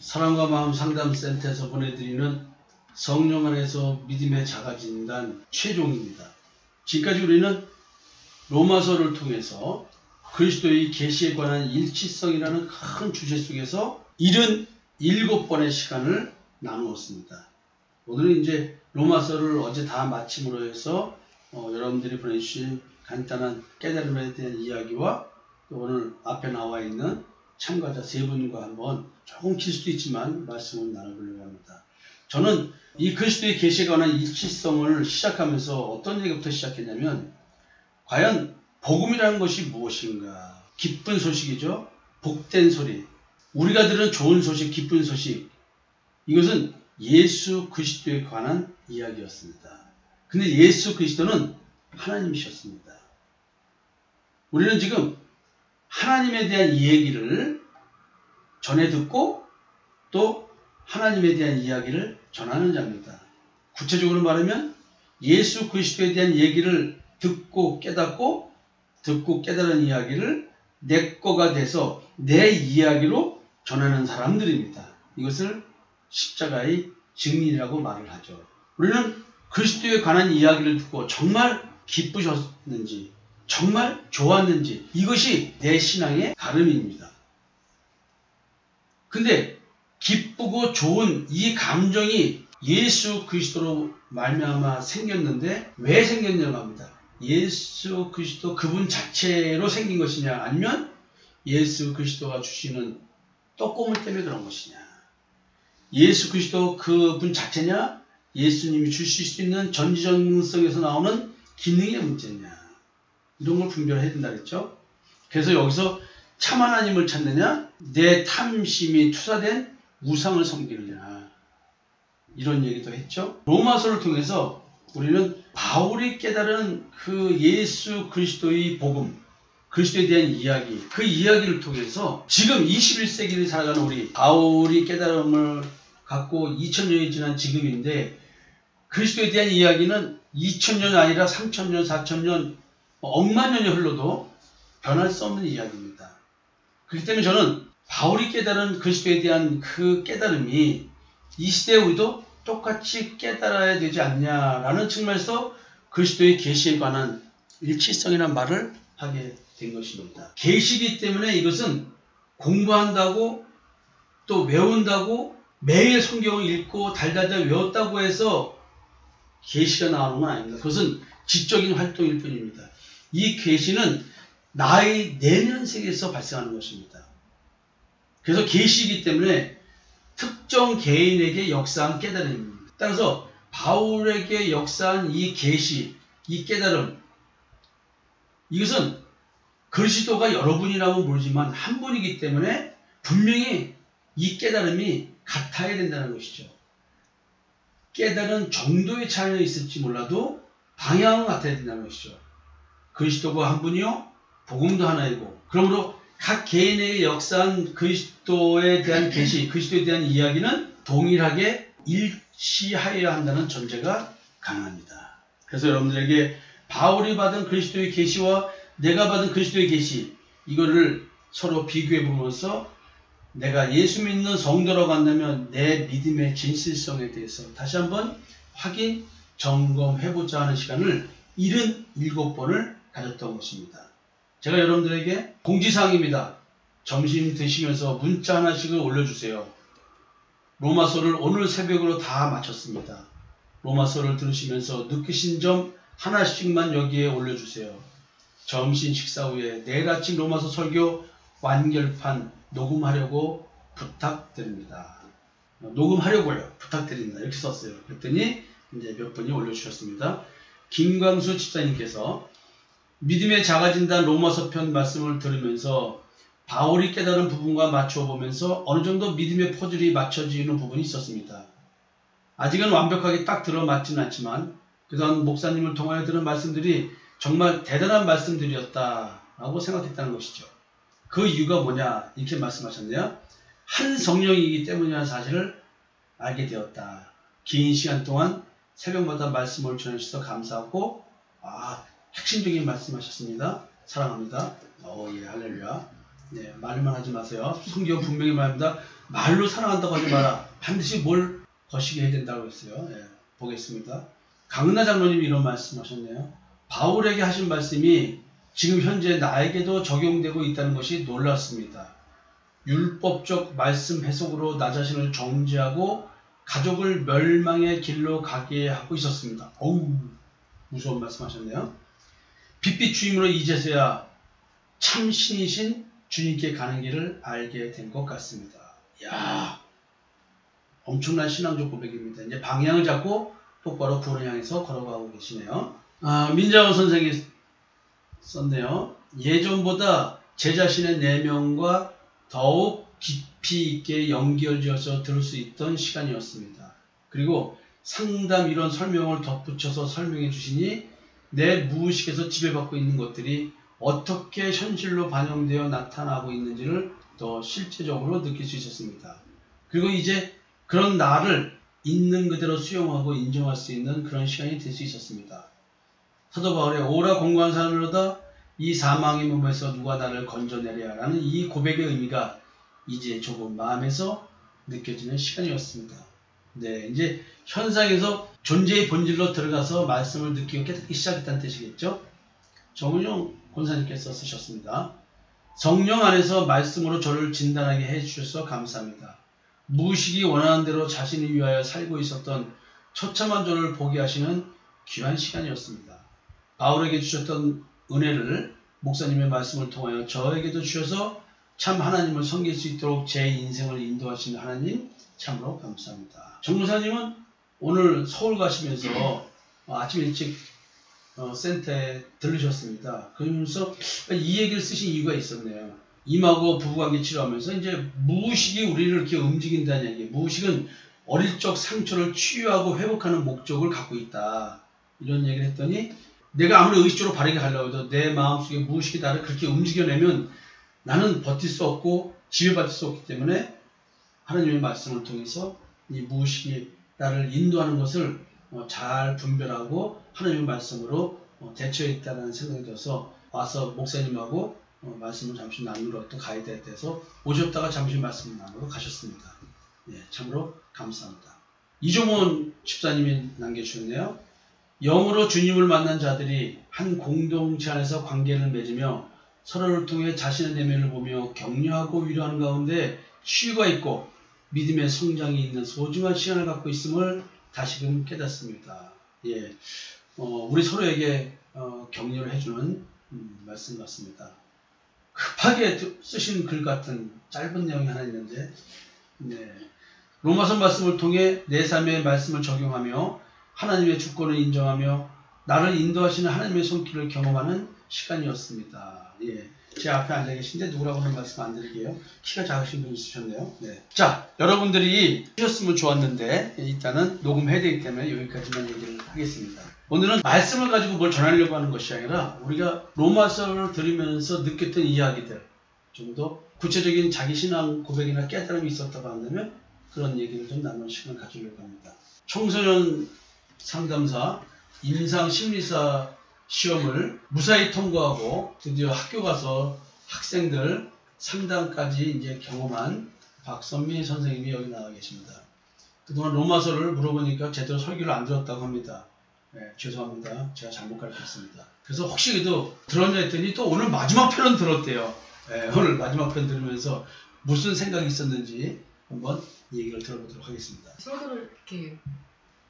사랑과 마음 상담센터에서 보내드리는 성령 안에서 믿음의 자가진단 최종입니다. 지금까지 우리는 로마서를 통해서 그리스도의 계시에 관한 일치성이라는 큰 주제 속에서 77번의 시간을 나누었습니다. 오늘은 이제 로마서를 어제 다 마침으로 해서 여러분들이 보내주신 간단한 깨달음에 대한 이야기와 또 오늘 앞에 나와 있는 참가자 세 분과 한번 조금 길 수도 있지만 말씀을 나눠보려고 합니다. 저는 이 그리스도의 계시에 관한 일치성을 시작하면서 어떤 얘기부터 시작했냐면, 과연 복음이라는 것이 무엇인가? 기쁜 소식이죠. 복된 소리. 우리가 들은 좋은 소식, 기쁜 소식. 이것은 예수 그리스도에 관한 이야기였습니다. 근데 예수 그리스도는 하나님이셨습니다. 우리는 지금 하나님에 대한 이야기를 전해 듣고 또 하나님에 대한 이야기를 전하는 자입니다. 구체적으로 말하면 예수 그리스도에 대한 얘기를 듣고 깨닫고 듣고 깨달은 이야기를 내 거가 돼서 내 이야기로 전하는 사람들입니다. 이것을 십자가의 증인이라고 말을 하죠. 우리는 그리스도에 관한 이야기를 듣고 정말 기쁘셨는지 정말 좋았는지 이것이 내 신앙의 가름입니다. 근데 기쁘고 좋은 이 감정이 예수 그리스도로 말미암아 생겼는데 왜 생겼냐고 합니다. 예수 그리스도 그분 자체로 생긴 것이냐, 아니면 예수 그리스도가 주시는 떡고물 때문에 그런 것이냐, 예수 그리스도 그분 자체냐, 예수님이 주실 수 있는 전지전능성에서 나오는 기능의 문제냐, 이런 걸 분별해야 된다 그랬죠. 그래서 여기서 참 하나님을 찾느냐, 내 탐심이 투사된 우상을 섬기느냐, 이런 얘기도 했죠. 로마서를 통해서 우리는 바울이 깨달은 그 예수 그리스도의 복음, 그리스도에 대한 이야기, 그 이야기를 통해서 지금 21세기를 살아가는 우리 바울이 깨달음을 갖고 2000년이 지난 지금인데, 그리스도에 대한 이야기는 2000년 아니라 3000년, 4000년, 억만 년이 흘러도 변할 수 없는 이야기입니다. 그렇기 때문에 저는 바울이 깨달은 그리스도에 대한 그 깨달음이 이 시대에 우리도 똑같이 깨달아야 되지 않냐라는 측면에서 그리스도의 계시에 관한 일치성이라는 말을 하게 된 것입니다. 계시이기 때문에 이것은 공부한다고 또 외운다고 매일 성경을 읽고 달달달 외웠다고 해서 계시가 나오는 건 아닙니다. 그것은 지적인 활동일 뿐입니다. 이 계시는 나의 내면 세계에서 발생하는 것입니다. 그래서 계시이기 때문에 특정 개인에게 역사한 깨달음입니다. 따라서 바울에게 역사한 이 계시, 이 깨달음, 이것은 그리스도가 여러분이라면 모르지만 한 분이기 때문에 분명히 이 깨달음이 같아야 된다는 것이죠. 깨달은 정도의 차이는 있을지 몰라도 방향은 같아야 된다는 것이죠. 그리스도가 한 분이요, 복음도 하나이고, 그러므로 각 개인에게 역사한 그리스도에 대한 계시, 그리스도에 대한 이야기는 동일하게 일치하여야 한다는 전제가 가능합니다. 그래서 여러분들에게 바울이 받은 그리스도의 계시와 내가 받은 그리스도의 계시, 이거를 서로 비교해 보면서 내가 예수 믿는 성도라고 한다면 내 믿음의 진실성에 대해서 다시 한번 확인, 점검해보자 하는 시간을 77번을 가졌던 것입니다. 제가 여러분들에게 공지사항입니다. 점심 드시면서 문자 하나씩을 올려주세요. 로마서를 오늘 새벽으로 다 마쳤습니다. 로마서를 들으시면서 느끼신 점 하나씩만 여기에 올려주세요. 점심 식사 후에 내일 아침 로마서 설교 완결판 녹음하려고 부탁드립니다. 녹음하려고요. 부탁드립니다. 이렇게 썼어요. 그랬더니 이제 몇 분이 올려주셨습니다. 김광수 집사님께서 믿음의 자가진단 로마서 편 말씀을 들으면서 바울이 깨달은 부분과 맞춰 보면서 어느 정도 믿음의 퍼즐이 맞춰지는 부분이 있었습니다. 아직은 완벽하게 딱 들어맞지는 않지만 그동안 목사님을 통하여 들은 말씀들이 정말 대단한 말씀들이었다라고 생각했다는 것이죠. 그 이유가 뭐냐 이렇게 말씀하셨네요. 한 성령이기 때문이라는 사실을 알게 되었다. 긴 시간 동안 새벽마다 말씀을 전해주셔서 감사하고 핵심적인 말씀하셨습니다. 사랑합니다. 예, 할렐루야. 네, 말만 하지 마세요. 성경 분명히 말합니다. 말로 사랑한다고 하지 마라. 반드시 뭘 거시게 해야 된다고 했어요. 예, 보겠습니다. 강은하 장로님이 이런 말씀하셨네요. 바울에게 하신 말씀이 지금 현재 나에게도 적용되고 있다는 것이 놀랍습니다. 율법적 말씀 해석으로 나 자신을 정죄하고 가족을 멸망의 길로 가게 하고 있었습니다. 어우, 무서운 말씀하셨네요. 빛빛 주임으로 이제서야 참 신이신 주님께 가는 길을 알게 된 것 같습니다. 이야, 엄청난 신앙적 고백입니다. 이제 방향을 잡고 똑바로 구원을 향해서 걸어가고 계시네요. 민자원 선생이 썼네요. 예전보다 제 자신의 내면과 더욱 깊이 있게 연결지어서 들을 수 있던 시간이었습니다. 그리고 상담 이런 설명을 덧붙여서 설명해 주시니 내 무의식에서 지배받고 있는 것들이 어떻게 현실로 반영되어 나타나고 있는지를 더 실제적으로 느낄 수 있었습니다. 그리고 이제 그런 나를 있는 그대로 수용하고 인정할 수 있는 그런 시간이 될 수 있었습니다. 사도 바울의 오라 공고한 사람으로다 이 사망의 몸에서 누가 나를 건져내랴 라는 이 고백의 의미가 이제 조금 마음에서 느껴지는 시간이었습니다. 네, 이제 현상에서 존재의 본질로 들어가서 말씀을 느끼고 깨닫기 시작했다는 뜻이겠죠. 정은용 권사님께서 쓰셨습니다. 성령 안에서 말씀으로 저를 진단하게 해주셔서 감사합니다. 무의식이 원하는 대로 자신을 위하여 살고 있었던 처참한 저를 보게 하시는 귀한 시간이었습니다. 바울에게 주셨던 은혜를 목사님의 말씀을 통하여 저에게도 주셔서 참 하나님을 섬길 수 있도록 제 인생을 인도하시는 하나님 참으로 감사합니다. 정 목사님은 오늘 서울 가시면서 아침 일찍 센터에 들르셨습니다. 그러면서 이 얘기를 쓰신 이유가 있었네요. 임하고 부부관계 치료하면서 이제 무의식이 우리를 이렇게 움직인다는 얘기. 무의식은 어릴 적 상처를 치유하고 회복하는 목적을 갖고 있다. 이런 얘기를 했더니 내가 아무리 의식적으로 바르게 하려고 해도 내 마음속에 무의식이 나를 그렇게 움직여내면 나는 버틸 수 없고 지배받을 수 없기 때문에 하나님의 말씀을 통해서 이 무의식이 나를 인도하는 것을 잘 분별하고 하나님의 말씀으로 대처했다는 생각이 들어서 와서 목사님하고 말씀을 잠시 나누러 또 가야 돼서 오셨다가 잠시 말씀을 나누러 가셨습니다. 예, 참으로 감사합니다. 이종원 집사님이 남겨주셨네요. 영으로 주님을 만난 자들이 한 공동체 안에서 관계를 맺으며 서로를 통해 자신의 내면을 보며 격려하고 위로하는 가운데 치유가 있고 믿음의 성장이 있는 소중한 시간을 갖고 있음을 다시금 깨닫습니다. 예, 우리 서로에게 격려를 해주는 말씀 같습니다. 급하게 쓰신 글 같은 짧은 내용이 하나 있는데, 네. 로마서 말씀을 통해 내 삶의 말씀을 적용하며 하나님의 주권을 인정하며 나를 인도하시는 하나님의 손길을 경험하는 시간이었습니다. 예. 제 앞에 앉아 계신데 누구라고 하는 말씀 안 드릴게요. 키가 작으신 분이 있으셨네요. 네. 자, 여러분들이 하셨으면 좋았는데 일단은 녹음해야 되기 때문에 여기까지만 얘기를 하겠습니다. 오늘은 말씀을 가지고 뭘 전하려고 하는 것이 아니라 우리가 로마서를 들으면서 느꼈던 이야기들 좀 더 구체적인 자기 신앙 고백이나 깨달음이 있었다고 한다면 그런 얘기를 좀 나누는 시간을 가지려고 합니다. 청소년 상담사, 임상심리사 시험을 무사히 통과하고 드디어 학교 가서 학생들 상담까지 이제 경험한 박선미 선생님이 여기 나와 계십니다. 그동안 로마서를 물어보니까 제대로 설교를 안 들었다고 합니다. 네, 죄송합니다. 제가 잘못 가르쳤습니다. 그래서 혹시라도 들었냐 했더니 또 오늘 마지막 편은 들었대요. 네, 오늘 마지막 편 들으면서 무슨 생각이 있었는지 한번 얘기를 들어보도록 하겠습니다. 설교를 이렇게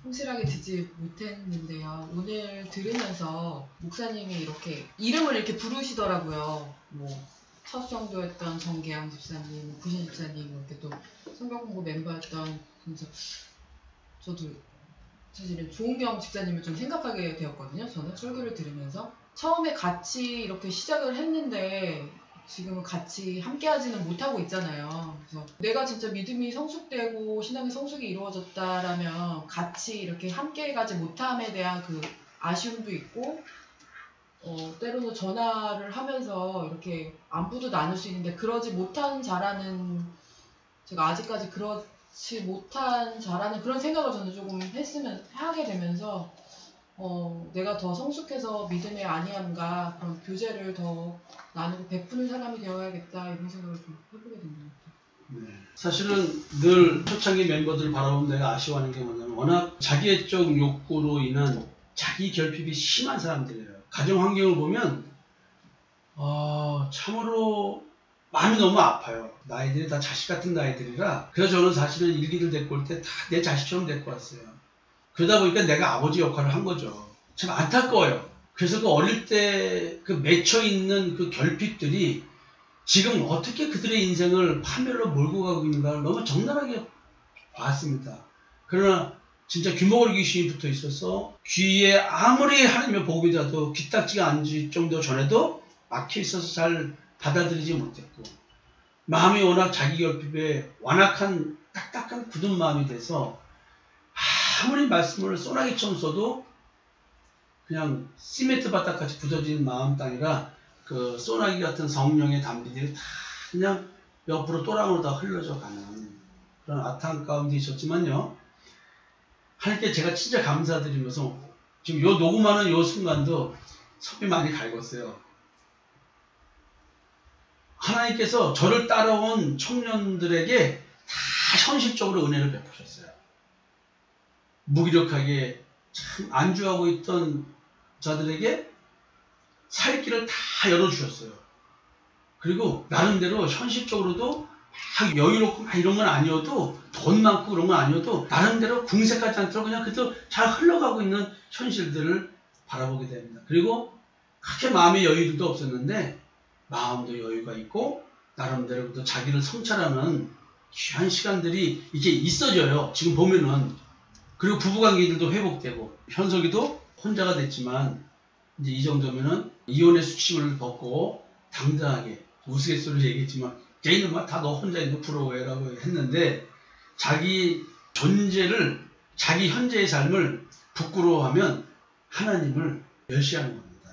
성실하게 듣지 못했는데요. 오늘 들으면서 목사님이 이렇게 이름을 이렇게 부르시더라고요. 뭐 첫 성도였던 정계양 집사님, 구신 집사님 이렇게 또 성경공부 멤버였던. 그래서 저도 사실은 조은경 집사님을 좀 생각하게 되었거든요. 저는 설교를 들으면서 처음에 같이 이렇게 시작을 했는데 지금은 같이 함께하지는 못하고 있잖아요. 그래서 내가 진짜 믿음이 성숙되고 신앙의 성숙이 이루어졌다라면 같이 이렇게 함께가지 못함에 대한 그 아쉬움도 있고 때로는 전화를 하면서 이렇게 안부도 나눌 수 있는데 그러지 못한 자라는 제가 아직까지 그렇지 못한 자라는 그런 생각을 저는 조금 하게 되면서 내가 더 성숙해서 믿음의 아니함과 그런 교제를 더 나누고 베푸는 사람이 되어야겠다 이런 생각을 좀 해보게 된 것 같아요. 네. 사실은 늘 초창기 멤버들 바라보면 내가 아쉬워하는 게 뭐냐면 워낙 자기애적 욕구로 인한 자기 결핍이 심한 사람들이에요. 가정 환경을 보면 참으로 마음이 너무 아파요. 나이들이 다 자식 같은 나이들이라. 그래서 저는 사실은 일기를 데리고 올 때 다 내 자식처럼 데리고 왔어요. 그러다 보니까 내가 아버지 역할을 한 거죠. 참 안타까워요. 그래서 그 어릴 때 그 맺혀있는 그 결핍들이 지금 어떻게 그들의 인생을 파멸로 몰고 가고 있는가를 너무 적나라하게 봤습니다. 그러나 진짜 규모를 귀신이 붙어 있어서 귀에 아무리 하나님의 복이 닿아도 귀딱지가 앉을 정도 전에도 막혀 있어서 잘 받아들이지 못했고, 마음이 워낙 자기 결핍에 완악한 딱딱한 굳은 마음이 돼서 아무리 말씀을 소나기처럼 써도 그냥 시멘트 바닥같이 굳어진 마음 땅이라 그 소나기 같은 성령의 담비들이 다 그냥 옆으로 또랑으로 다 흘러져 가는 그런 아탄 가운데 있었지만요. 하나님께 제가 진짜 감사드리면서 지금 요 녹음하는 요 순간도 속이 많이 갈궜어요. 하나님께서 저를 따라온 청년들에게 다 현실적으로 은혜를 베푸셨어요. 무기력하게 참 안주하고 있던 자들에게 살 길을 다 열어주셨어요. 그리고 나름대로 현실적으로도 막 여유롭고 막 이런 건 아니어도 돈 많고 그런 건 아니어도 나름대로 궁색하지 않도록 그냥 그대로 잘 흘러가고 있는 현실들을 바라보게 됩니다. 그리고 그렇게 마음의 여유도 없었는데 마음도 여유가 있고 나름대로 또 자기를 성찰하는 귀한 시간들이 이제 있어져요. 지금 보면은. 그리고 부부관계들도 회복되고 현석이도 혼자가 됐지만 이제 이 정도면은 이혼의 수치를 벗고 당당하게 우스갯소리로 얘기했지만 걔는 다 너 혼자 있는 거 부러워해라고 했는데 자기 존재를 자기 현재의 삶을 부끄러워하면 하나님을 멸시하는 겁니다.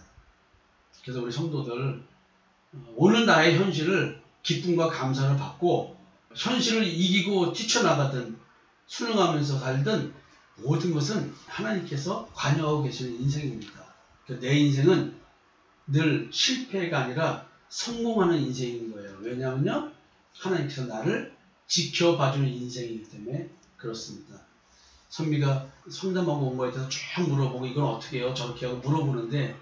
그래서 우리 성도들 오늘 나의 현실을 기쁨과 감사를 받고 현실을 이기고 뛰쳐나가든 순응하면서 살든 모든 것은 하나님께서 관여하고 계시는 인생입니다. 내 인생은 늘 실패가 아니라 성공하는 인생인 거예요. 왜냐하면요, 하나님께서 나를 지켜봐주는 인생이기 때문에 그렇습니다. 선미가 상담하고 온 거에 대해서 쭉 물어보고 이건 어떻게 해요? 저렇게 하고 물어보는데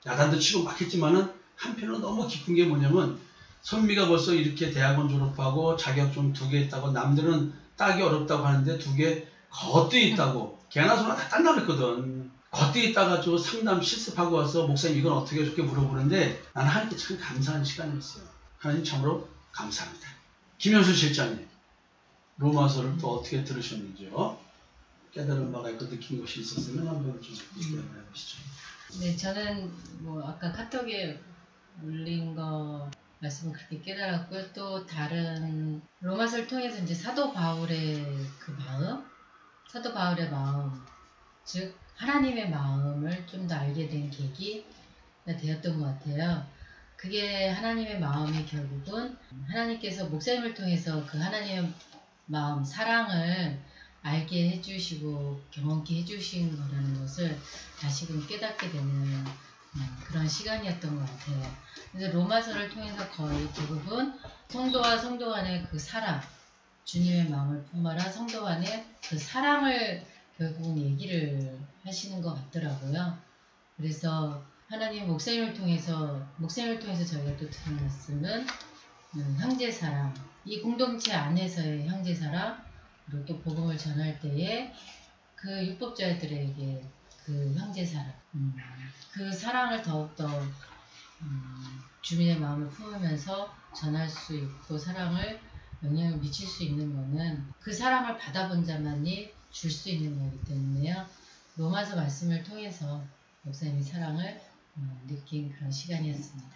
야단도 치고 막 했지만은 한편으로 너무 기쁜 게 뭐냐면 선미가 벌써 이렇게 대학원 졸업하고 자격증 2개 있다고 남들은 따기 어렵다고 하는데 2개 거뜬히 있다고 걔나 소나 다 딴다 그랬거든. 거뜬히 있다가지고 상담 실습하고 와서 목사님 이건 어떻게 해줄게 물어보는데 나는 하나님께 참 감사한 시간이었어요. 하나님 참으로 감사합니다. 김현수 실장님 로마서를 또 어떻게 들으셨는지요? 깨달은 바가 있고 느낀 것이 있었으면 한번 좀 얘기해 보시죠. 네, 저는 뭐 아까 카톡에 올린 거 말씀을 그렇게 깨달았고요. 또 다른 로마서를 통해서 이제 사도 바울의 그 마음, 사도 바울의 마음, 즉 하나님의 마음을 좀 더 알게 된 계기가 되었던 것 같아요. 그게 하나님의 마음이 결국은 하나님께서 목사님을 통해서 그 하나님의 마음, 사랑을 알게 해주시고 경험케 해주신 거라는 것을 다시금 깨닫게 되는 그런 시간이었던 것 같아요. 그래서 로마서를 통해서 거의 대부분 성도와 성도 간의 그 사랑, 주님의 마음을 품어라 성도 간의 그 사랑을 결국은 얘기를 하시는 것 같더라고요. 그래서 하나님 목사님을 통해서 저희가 또 들은 말씀은 형제사랑, 이 공동체 안에서의 형제사랑, 그리고 또 복음을 전할 때에 그 율법자들에게 그 형제사랑, 그 사랑을 더욱더 주민의 마음을 품으면서 전할 수 있고 사랑을 영향을 미칠 수 있는 것은 그 사랑을 받아본 자만이 줄 수 있는 거기 때문에요. 로마서 말씀을 통해서 목사님이 사랑을 느낀 그런 시간이었습니다.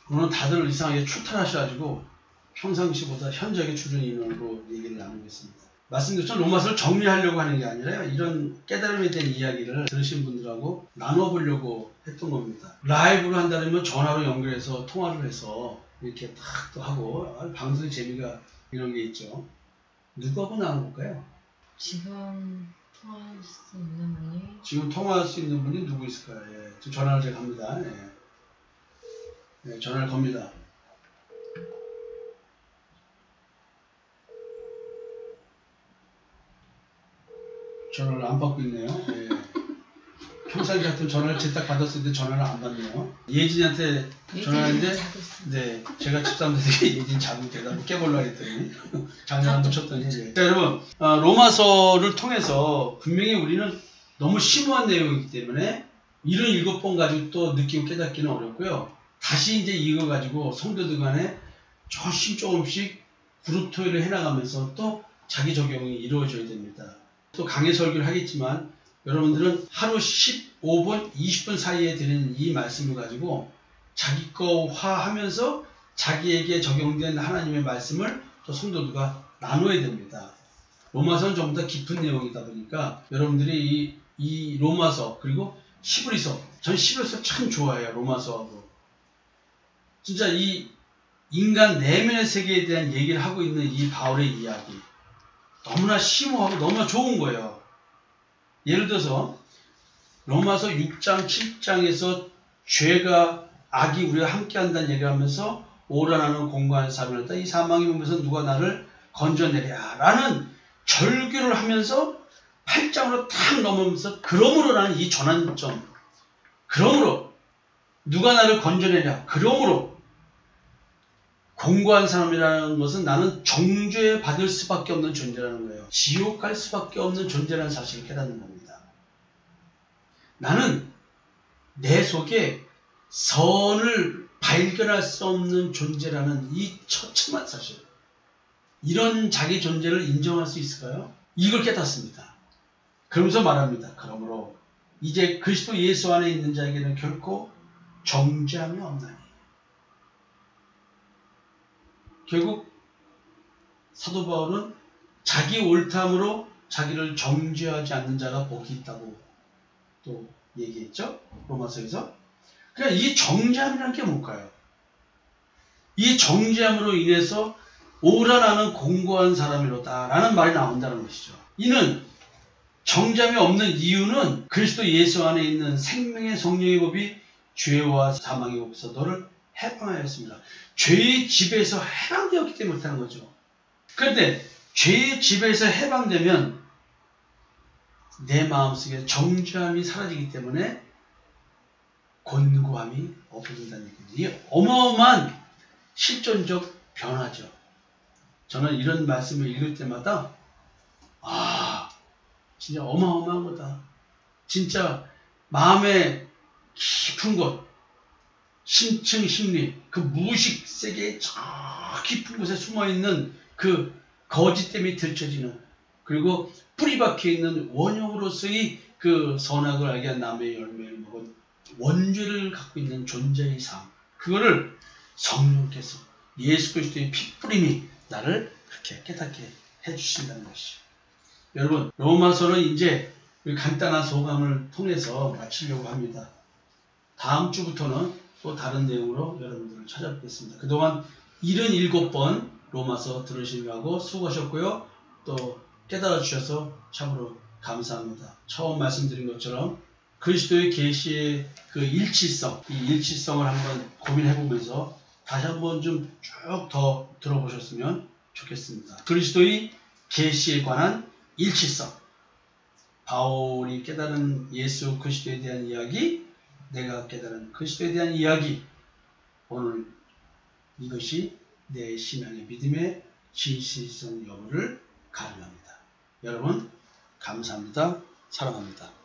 오늘 다들 이상하게 출탈하셔가지고 평상시보다 현저하게 줄은 인원으로 얘기를 나누겠습니다. 말씀드렸죠. 로마서를 정리하려고 하는 게 아니라 이런 깨달음에 대한 이야기를 들으신 분들하고 나눠보려고 했던 겁니다. 라이브로 한다면 전화로 연결해서 통화를 해서 이렇게 탁 또 하고 방송의 재미가 이런 게 있죠. 누구하고 나눠볼까요? 지금 통화할 수 있는 분이? 지금 통화할 수 있는 분이 누구 있을까요? 예, 지금 전화를 제가 합니다. 예. 예, 전화를 겁니다. 전화를 안 받고 있네요. 네. 평상시 같은 전화를 제딱 받았을 때 전화를 안 받네요. 예진이한테 전화했는데 네, 제가 집사람들에게 예진 자고 대답을 깨보려고 했더니 장난 한번 쳤더니 네. 자, 여러분 로마서를 통해서 분명히 우리는 너무 심오한 내용이기 때문에 77번 가지고 또 느끼고 깨닫기는 어렵고요. 다시 이제 이거 가지고 성도들 간에 조금씩 그룹 토의를 해나가면서 또 자기 적용이 이루어져야 됩니다. 또 강의 설교를 하겠지만 여러분들은 하루 15분, 20분 사이에 드리는 이 말씀을 가지고 자기 거화하면서 자기에게 적용된 하나님의 말씀을 또 성도들과 나눠야 됩니다. 로마서는 전부 다 깊은 내용이다 보니까 여러분들이 이 로마서 그리고 히브리서, 전 히브리서 참 좋아해요. 로마서하고. 진짜 이 인간 내면의 세계에 대한 얘기를 하고 있는 이 바울의 이야기 너무나 심오하고 너무나 좋은 거예요. 예를 들어서 로마서 6장 7장에서 죄가 악이 우리가 함께한다는 얘기를 하면서 오라나는 공고한 사람을 했다. 이 사망의 몸에서 누가 나를 건져내랴 라는 절규를 하면서 8장으로 탁 넘으면서 그러므로라는 이 전환점, 그러므로 누가 나를 건져내랴, 그러므로 공고한 사람이라는 것은 나는 정죄 받을 수밖에 없는 존재라는 거예요. 지옥 갈 수밖에 없는 존재라는 사실을 깨닫는 겁니다. 나는 내 속에 선을 발견할 수 없는 존재라는 이 처참한 사실, 이런 자기 존재를 인정할 수 있을까요? 이걸 깨닫습니다. 그러면서 말합니다. 그러므로 이제 그리스도 예수 안에 있는 자에게는 결코 정죄함이 없나니. 결국 사도 바울은 자기 옳담으로 자기를 정죄하지 않는 자가 복이 있다고 또 얘기했죠. 로마서에서. 그러니까 이 정죄함이라는 게 뭘까요? 이 정죄함으로 인해서 오라 나는 공고한 사람이로다 라는 말이 나온다는 것이죠. 이는 정죄함이 없는 이유는 그리스도 예수 안에 있는 생명의 성령의 법이 죄와 사망의 법에서 너를 해방하였습니다. 죄의 지배에서 해방되었기 때문에 못하는 거죠. 그런데 죄의 지배에서 해방되면 내 마음속에 정죄함이 사라지기 때문에 곤고함이 없어진다는 얘기입니다. 이게 어마어마한 실존적 변화죠. 저는 이런 말씀을 읽을 때마다 진짜 어마어마한 거다. 진짜 마음의 깊은 곳, 심층 심리, 그 무의식 세계의 저 깊은 곳에 숨어있는 그 거짓됨이 들춰지는, 그리고 뿌리 박혀있는 원형으로서의 그 선악을 알게 한 나무의 열매를 먹은 원죄를 갖고 있는 존재의 삶, 그거를 성령께서 예수 그리스도의 핏뿌림이 나를 그렇게 깨닫게 해주신다는 것이죠. 여러분, 로마서는 이제 간단한 소감을 통해서 마치려고 합니다. 다음 주부터는 또 다른 내용으로 여러분들을 찾아뵙겠습니다. 그동안 77번 로마서 들으시느라고 수고하셨고요. 또 깨달아 주셔서 참으로 감사합니다. 처음 말씀드린 것처럼 그리스도의 계시의 그 일치성, 이 일치성을 한번 고민해보면서 다시 한번 좀 쭉 더 들어보셨으면 좋겠습니다. 그리스도의 계시에 관한 일치성, 바울이 깨달은 예수 그리스도에 대한 이야기, 내가 깨달은 그리스도에 대한 이야기, 오늘 이것이 내 신앙의 믿음의 진실성 여부를 가늠합니다. 여러분 감사합니다. 사랑합니다.